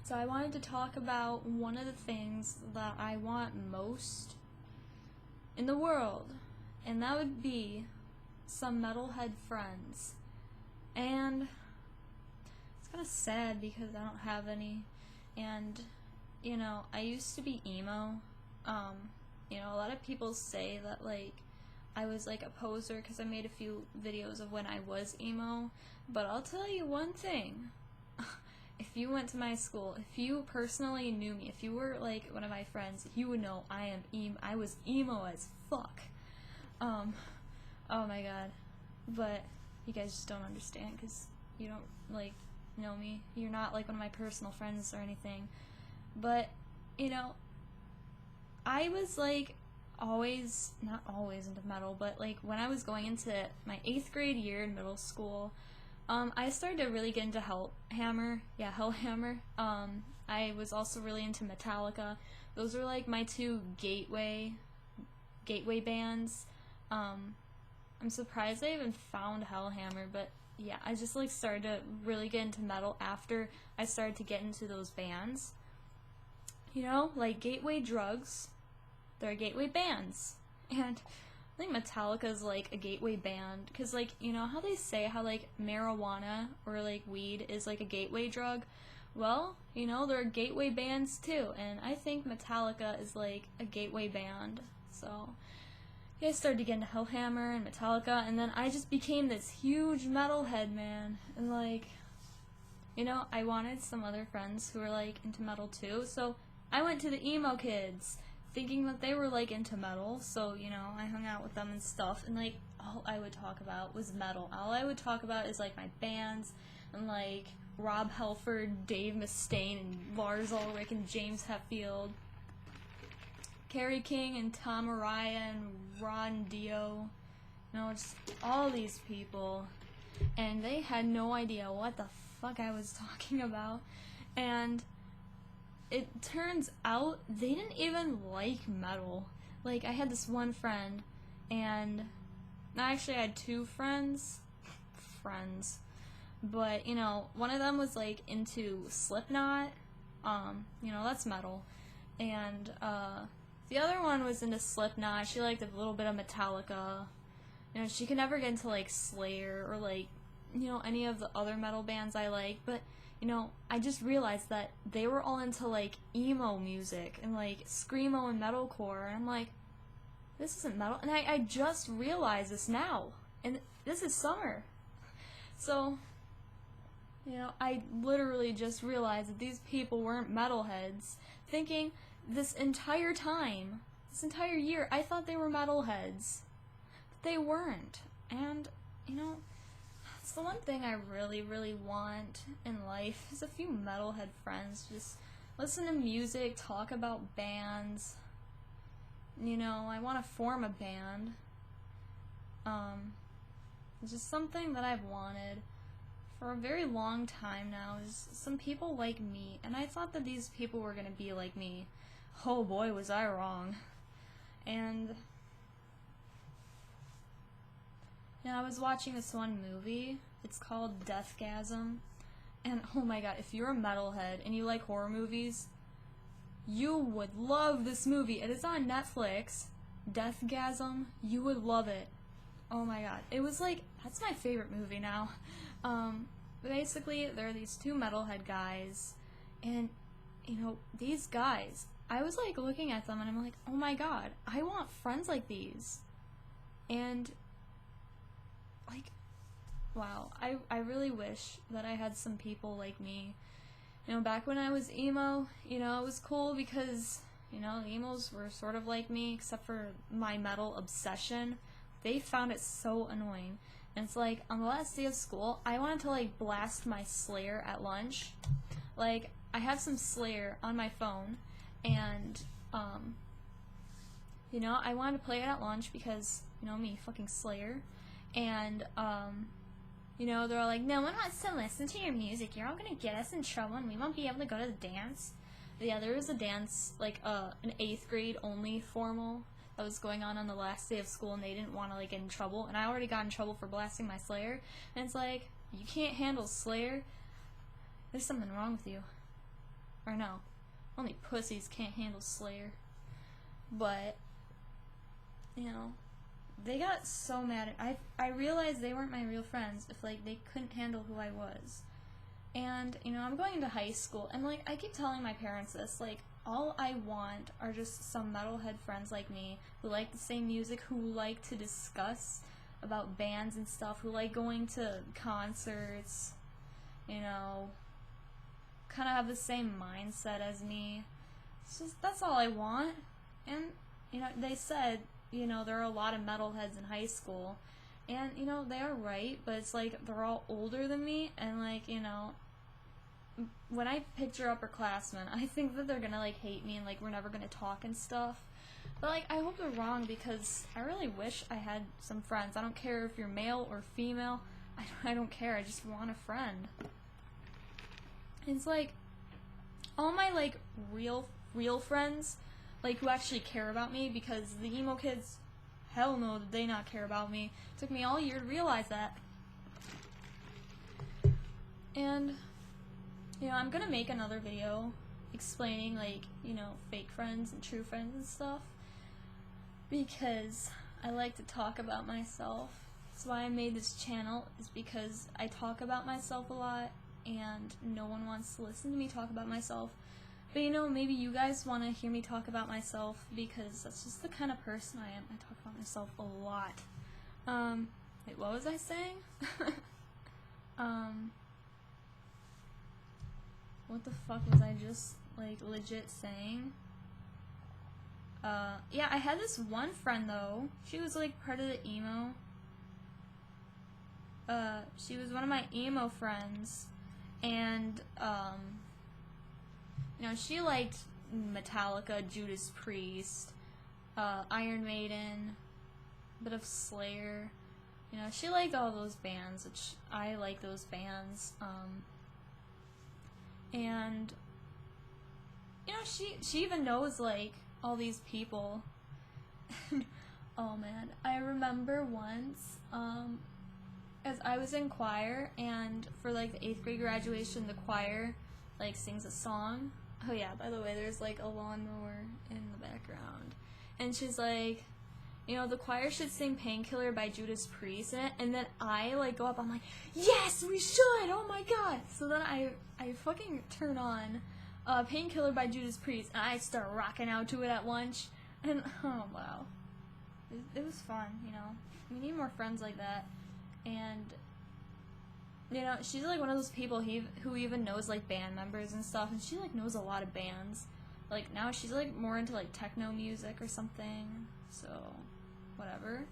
So I wanted to talk about one of the things that I want most in the world, and that would be some metalhead friends. And it's kind of sad because I don't have any. And, I used to be emo. A lot of people say that, like, I was, like, a poser because I made a few videos of when I was emo. But I'll tell you one thing. If you went to my school, if you personally knew me, if you were, like, one of my friends, you would know I was emo as fuck. Oh my god. But you guys just don't understand because you don't, like, know me. You're not, like, one of my personal friends or anything. But, I was, like, not always into metal, but, like, when I was going into my 8th grade year in middle school, I started to really get into Hellhammer. I was also really into Metallica. Those are, like, my two gateway bands. I'm surprised I even found Hellhammer, but yeah, I just, like, started to really get into metal after I started to get into those bands. Like gateway drugs, they're gateway bands. And I think Metallica is, like, a gateway band, because, like, how they say how, like, marijuana or, like, weed is, like, a gateway drug? Well, there are gateway bands, too, and I think Metallica is, like, a gateway band. So yeah, I started to get into Hellhammer and Metallica, and then I just became this huge metalhead, man. And, like, I wanted some other friends who were, like, into metal, too, so I went to the emo kids, thinking that they were, like, into metal, so, I hung out with them and stuff, and, like, all I would talk about was metal. All I would talk about is, like, my bands, and, like, Rob Halford, Dave Mustaine, and Lars Ulrich, and James Hetfield, Kerry King, and Tom Araya, and Ron Dio, just all these people, and they had no idea what the fuck I was talking about, and it turns out they didn't even like metal. Like, I had this one friend, and I actually had two friends, but, one of them was, like, into Slipknot, that's metal, and, the other one was into Slipknot. She liked a little bit of Metallica. She could never get into, like, Slayer or, like, any of the other metal bands I like, but I just realized that they were all into, like, emo music and, like, screamo and metalcore, and I'm like, this isn't metal, and I just realized this now, and this is summer, so, I literally just realized that these people weren't metalheads, thinking this entire year, I thought they were metalheads, but they weren't, and, it's the one thing I really, really want in life is a few metalhead friends. Just listen to music, talk about bands. I want to form a band. It's just something that I've wanted for a very long time now, is some people like me, and I thought that these people were going to be like me. Oh boy, was I wrong. And I was watching this one movie. It's called Deathgasm. And oh my god, if you're a metalhead and you like horror movies, you would love this movie. It is on Netflix. Deathgasm. You would love it. Oh my god. It was like, that's my favorite movie now. Basically, there are these two metalhead guys. And, these guys, I was, like, looking at them and I'm like, oh my god, I want friends like these. And, like, wow, I really wish that I had some people like me. Back when I was emo, it was cool because, emos were sort of like me, except for my metal obsession. They found it so annoying. And it's like, on the last day of school, I wanted to, like, blast my Slayer at lunch. Like, I have some Slayer on my phone, and, I wanted to play it at lunch because, me, fucking Slayer. And, they're all like, no one wants to listen to your music, you're all gonna get us in trouble and we won't be able to go to the dance. Yeah, there was a dance, like, an 8th grade only formal that was going on the last day of school, and they didn't want to, like, get in trouble, and I already got in trouble for blasting my Slayer, and it's like, you can't handle Slayer? There's something wrong with you. Or no. Only pussies can't handle Slayer. But, you know, they got so mad at I realized they weren't my real friends if, like, they couldn't handle who I was. And, you know, I'm going into high school, and, like, I keep telling my parents this, like, all I want are just some metalhead friends like me who like the same music, who like to discuss about bands and stuff, who like going to concerts, you know, kind of have the same mindset as me. It's just, that's all I want. And, you know, they said, you know, there are a lot of metalheads in high school, and, you know, they are right, but it's like they're all older than me, and, like, you know, when I picture upperclassmen, I think that they're gonna, like, hate me and, like, we're never gonna talk and stuff. But, like, I hope they're wrong, because I really wish I had some friends. I don't care if you're male or female. I don't care. I just want a friend. It's like, all my, like, real friends, like, who actually care about me, because the emo kids, hell no, did they not care about me. It took me all year to realize that. And, you know, I'm gonna make another video explaining, like, you know, fake friends and true friends and stuff, because I like to talk about myself. That's why I made this channel, is because I talk about myself a lot, and no one wants to listen to me talk about myself. But, you know, maybe you guys want to hear me talk about myself, because that's just the kind of person I am. I talk about myself a lot. Wait, what was I saying? What the fuck was I just, like, legit saying? Yeah, I had this one friend, though. She was, like, part of the emo. She was one of my emo friends, and, you know, she liked Metallica, Judas Priest, Iron Maiden, a bit of Slayer. You know, she liked all those bands, which I like those bands. And, you know, she even knows, like, all these people. Oh, man. I remember once, as I was in choir, and for, like, the 8th grade graduation, the choir, like, sings a song. Oh, yeah, by the way, there's, like, a lawnmower in the background. And she's like, you know, the choir should sing Painkiller by Judas Priest in it, and then I, like, go up, I'm like, yes, we should, oh my god! So then I fucking turn on Painkiller by Judas Priest, and I start rocking out to it at lunch, and, oh, wow. It was fun, you know. We need more friends like that, and, you know, she's, like, one of those people who even knows, like, band members and stuff, and she, like, knows a lot of bands. Like, now she's, like, more into, like, techno music or something, so, whatever.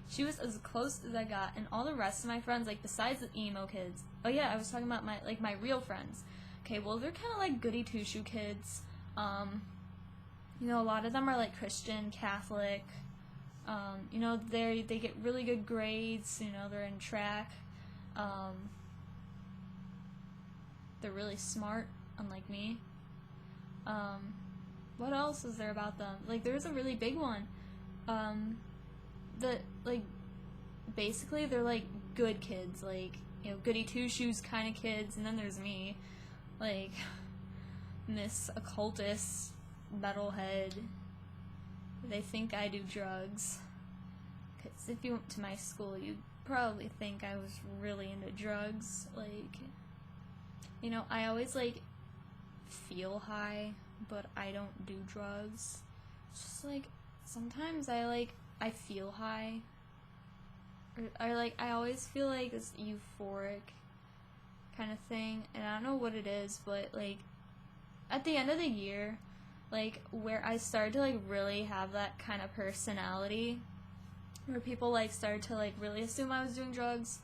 She was as close as I got, and all the rest of my friends, like, besides the emo kids, oh yeah, I was talking about my real friends. Okay, well, they're kind of like goody two-shoe kids. You know, a lot of them are, like, Christian, Catholic. You know, they get really good grades, you know, they're in track. They're really smart, unlike me. What else is there about them? Like, there's a really big one. Like, basically, they're, like, good kids, like, you know, goody two-shoes kind of kids, and then there's me, like, Miss Occultist, Metalhead. They think I do drugs, because if you went to my school, you'd probably think I was really into drugs. Like, you know, I always, like, feel high, but I don't do drugs. It's just, like, sometimes I feel high, or like, I always feel, like, this euphoric kind of thing, and I don't know what it is, but, like, at the end of the year, like, where I started to, like, really have that kind of personality, where people, like, started to, like, really assume I was doing drugs,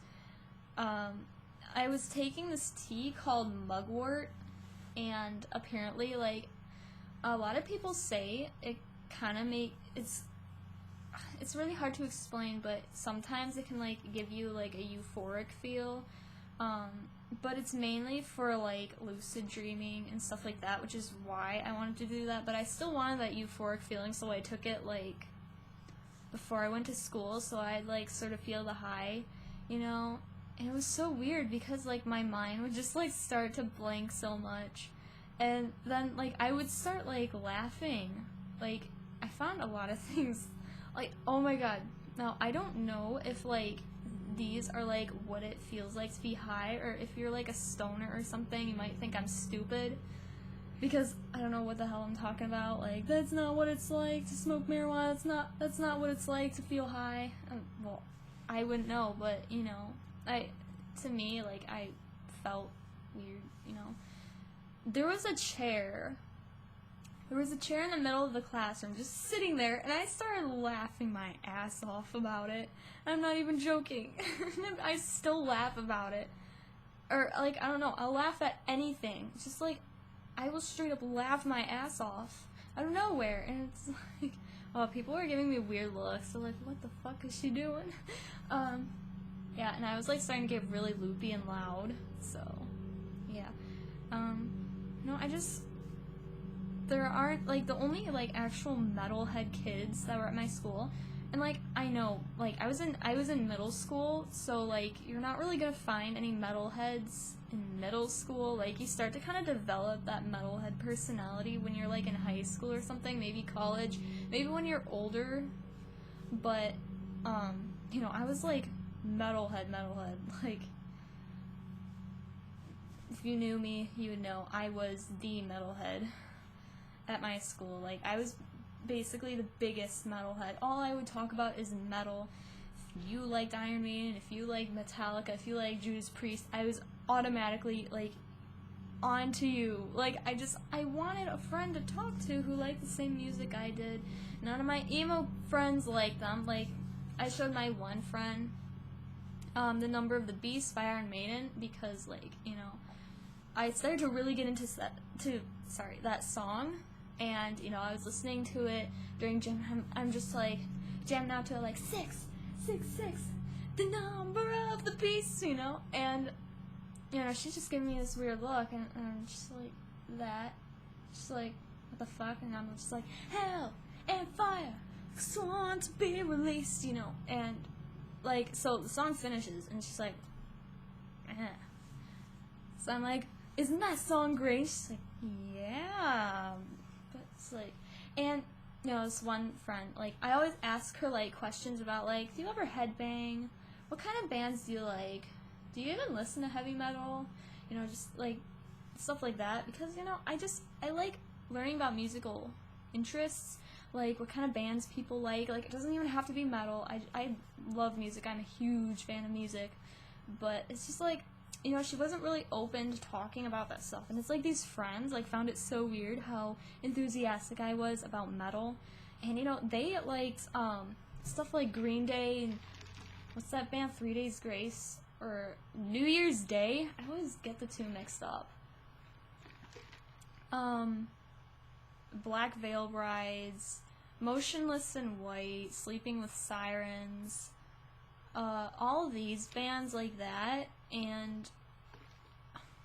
I was taking this tea called mugwort, and apparently, like, a lot of people say it kind of it's really hard to explain, but sometimes it can, like, give you, like, a euphoric feel, but it's mainly for, like, lucid dreaming and stuff like that, which is why I wanted to do that, but I still wanted that euphoric feeling, so I took it, like, before I went to school, so I'd, like, sort of feel the high, you know, And it was so weird because, like, my mind would just, like, start to blank so much. And then, like, I would start, like, laughing. Like, I found a lot of things. Like, oh my god. Now, I don't know if, like, these are, like, what it feels like to be high, or if you're, like, a stoner or something, you might think I'm stupid. Because I don't know what the hell I'm talking about. Like, that's not what it's like to smoke marijuana. That's not what it's like to feel high. Well, I wouldn't know, but, you know, to me, like, I felt weird, you know. There was a chair in the middle of the classroom, just sitting there, and I started laughing my ass off about it. I'm not even joking. I still laugh about it. Or, like, I don't know, I'll laugh at anything. It's just, like, I will straight up laugh my ass off out of nowhere, and it's like, oh, people are giving me weird looks. They're like, what the fuck is she doing? Yeah, and I was, like, starting to get really loopy and loud, so, yeah. No, there aren't, like, the only, like, actual metalhead kids that were at my school, and, like, I know, like, I was in middle school, so, like, you're not really gonna find any metalheads in middle school. Like, you start to kind of develop that metalhead personality when you're, like, in high school or something, maybe college, maybe when you're older, but, you know, I was, like, metalhead, like, if you knew me, you would know I was the metalhead at my school. Like, I was basically the biggest metalhead. All I would talk about is metal. If you liked Iron Maiden, if you liked Metallica, if you liked Judas Priest, I was automatically, like, onto you. Like, I wanted a friend to talk to who liked the same music I did. None of my emo friends liked them. Like, I showed my one friend The Number of the Beast by Iron Maiden because, like, you know, I started to really get into that song, and, you know, I was listening to it during gym. I'm just, like, jamming out to it, like, 666, the number of the beast, you know, and, you know, she's just giving me this weird look, and I'm just like, just like, what the fuck, and I'm just like, hell and fire, sworn to be released, you know, and, like, so the song finishes, and she's like, eh. So I'm like, isn't that song great? She's like, yeah, but it's like, and, you know, this one friend, like, I always ask her, like, questions about, like, do you ever headbang? What kind of bands do you like? Do you even listen to heavy metal? You know, just, like, stuff like that, because, you know, I like learning about musical interests, like, what kind of bands people like, it doesn't even have to be metal. I love music. I'm a huge fan of music, but it's just, like, you know, she wasn't really open to talking about that stuff, and it's like these friends, like, found it so weird how enthusiastic I was about metal, and, you know, they liked, stuff like Green Day, and what's that band, 3 Days Grace, or New Year's Day? I always get the two mixed up. Black Veil Brides, Motionless in White, Sleeping with Sirens, all of these bands like that, and,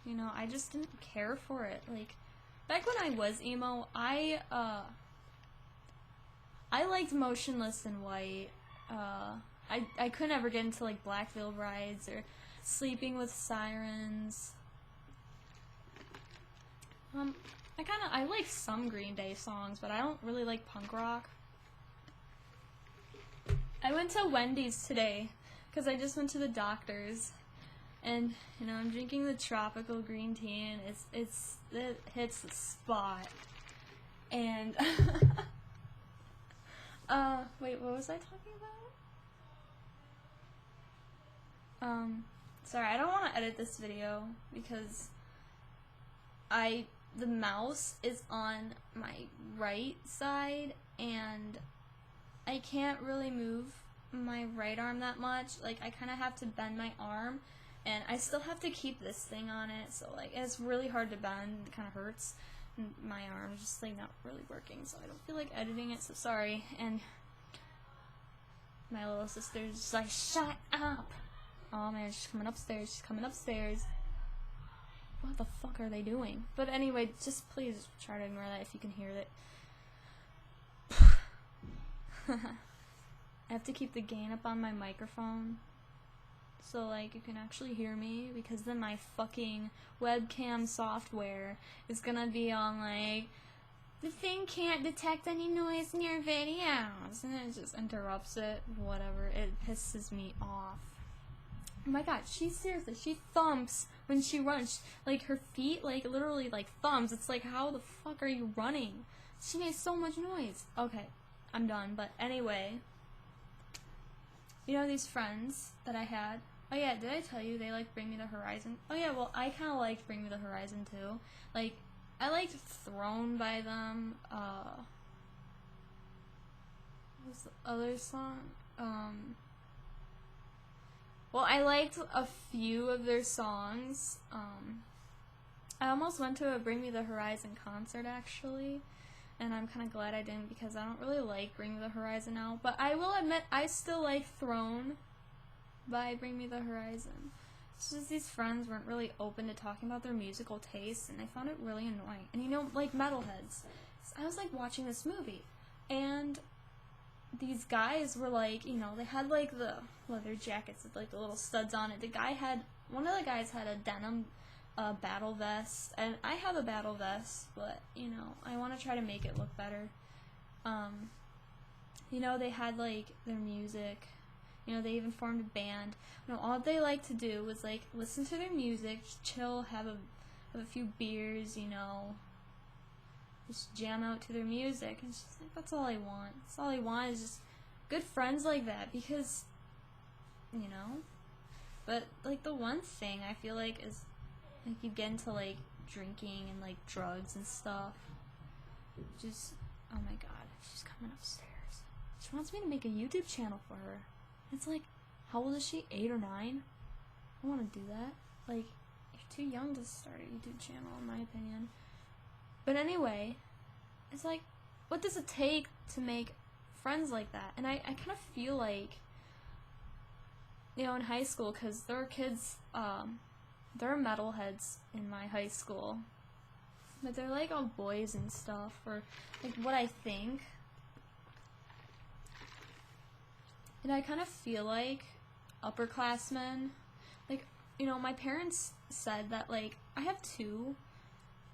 you know, I just didn't care for it. Like, back when I was emo, I liked Motionless in White. I couldn't ever get into, like, Black Veil Brides or Sleeping with Sirens. I like some Green Day songs, but I don't really like punk rock. I went to Wendy's today, because I just went to the doctor's, and, you know, I'm drinking the tropical green tea, and it hits the spot, and, wait, what was I talking about? Sorry, I don't want to edit this video, because the mouse is on my right side, and I can't really move my right arm that much. Like, I kind of have to bend my arm, and I still have to keep this thing on it, so, like, it's really hard to bend. It kind of hurts. And my arm is just, like, not really working, so I don't feel like editing it, so sorry. And my little sister's just like, shut up! Oh man, she's coming upstairs. What the fuck are they doing? But anyway, just please try to ignore that if you can hear it. I have to keep the gain up on my microphone so like you can actually hear me, because then my fucking webcam software is gonna be on like, the thing can't detect any noise in your videos, and it just interrupts it. Whatever, it pisses me off. Oh my god, she thumps when she runs. Like, her feet, like, literally, like, thumbs. It's like, how the fuck are you running? She makes so much noise. Okay, I'm done. But anyway, you know these friends that I had? Oh yeah, did I tell you they, like, Bring Me the Horizon? Oh yeah, well, I kind of liked Bring Me the Horizon, too. Like, I liked Thrown by them. What was the other song? Well, I liked a few of their songs. I almost went to a Bring Me the Horizon concert, actually, and I'm kind of glad I didn't, because I don't really like Bring Me the Horizon now. But I will admit, I still like Throne by Bring Me the Horizon. It's just these friends weren't really open to talking about their musical tastes, and I found it really annoying. And you know, like Metalheads. I was like watching this movie, and these guys were like, you know, they had like the leather jackets with like the little studs on it. One of the guys had a denim battle vest, and I have a battle vest, but you know, I want to try to make it look better. You know, they had like their music, you know, they even formed a band. You know, all they like to do was like listen to their music, just chill, have a few beers, you know, just jam out to their music. And it's just like, that's all I want. That's all I want, is just good friends like that, because, you know. But like the one thing I feel like is like you get into like drinking and like drugs and stuff. Just, oh my god, she's coming upstairs. She wants me to make a YouTube channel for her. It's like, how old is she? 8 or 9? I want to do that. Like, you're too young to start a YouTube channel, in my opinion. But anyway, it's like, what does it take to make friends like that? And I kind of feel like, you know, in high school, because there were kids, there are metalheads in my high school, but they're like all boys and stuff, or like what I think. And I kind of feel like upperclassmen, like, you know, my parents said that, like, I have 2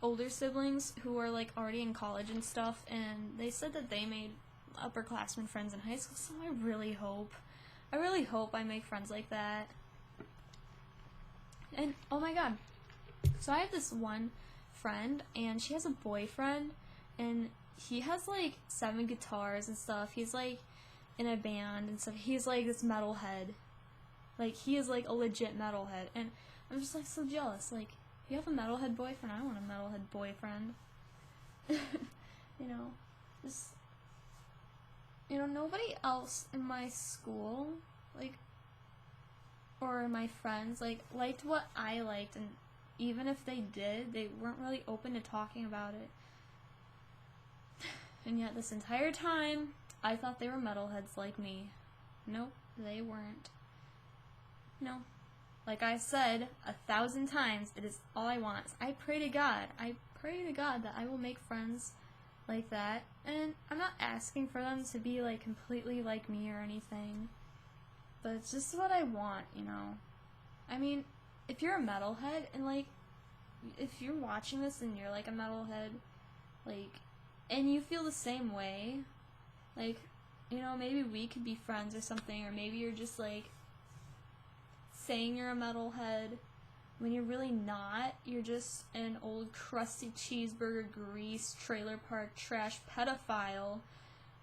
older siblings who are like already in college and stuff, and they said that they made upperclassmen friends in high school, so I really hope I make friends like that. And oh my god, so I have this one friend, and she has a boyfriend, and he has like 7 guitars and stuff. He's like in a band and stuff. He's like this metalhead, like he is like a legit metalhead, and I'm just like so jealous. Like, you have a metalhead boyfriend, I want a metalhead boyfriend. You know, just, you know, nobody else in my school, like, or my friends, like, liked what I liked, and even if they did, they weren't really open to talking about it. And yet this entire time, I thought they were metalheads like me. Nope, they weren't. No. Like I said 1,000 times, it is all I want. I pray to God that I will make friends like that, and I'm not asking for them to be like completely like me or anything, but it's just what I want, you know. I mean, if you're a metalhead, and like, if you're watching this and you're like a metalhead, like, and you feel the same way, like, you know, maybe we could be friends or something, or maybe you're just like saying you're a metalhead when you're really not. You're just an old crusty cheeseburger grease trailer park trash pedophile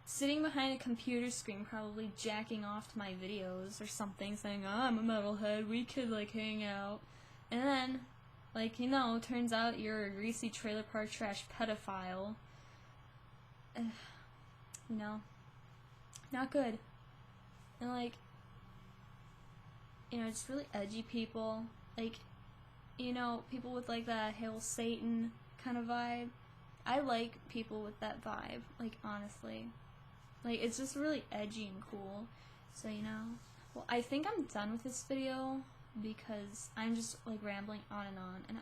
sitting behind a computer screen, probably jacking off to my videos or something, saying, oh, I'm a metalhead, we could like hang out. And then, like, you know, turns out you're a greasy trailer park trash pedophile. You know, not good. And like, you know, just really edgy people, like, you know, people with like that Hail Satan kind of vibe. I like people with that vibe, like, honestly. Like, it's just really edgy and cool. So, you know, well, I think I'm done with this video, because I'm just like rambling on, and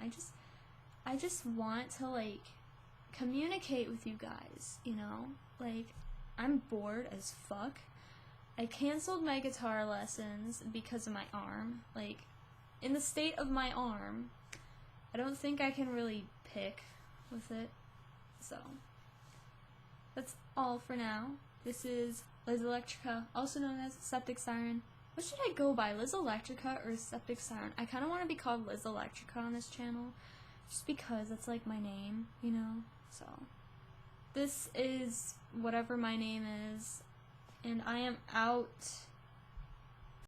I just want to like communicate with you guys, you know? Like, I'm bored as fuck. I canceled my guitar lessons because of my arm. Like, in the state of my arm, I don't think I can really pick with it. So, that's all for now. This is Liz Electrica, also known as Septic Siren. What should I go by, Liz Electrica or Septic Siren? I kind of want to be called Liz Electrica on this channel, just because that's like my name, you know? So, this is whatever my name is, and I am out.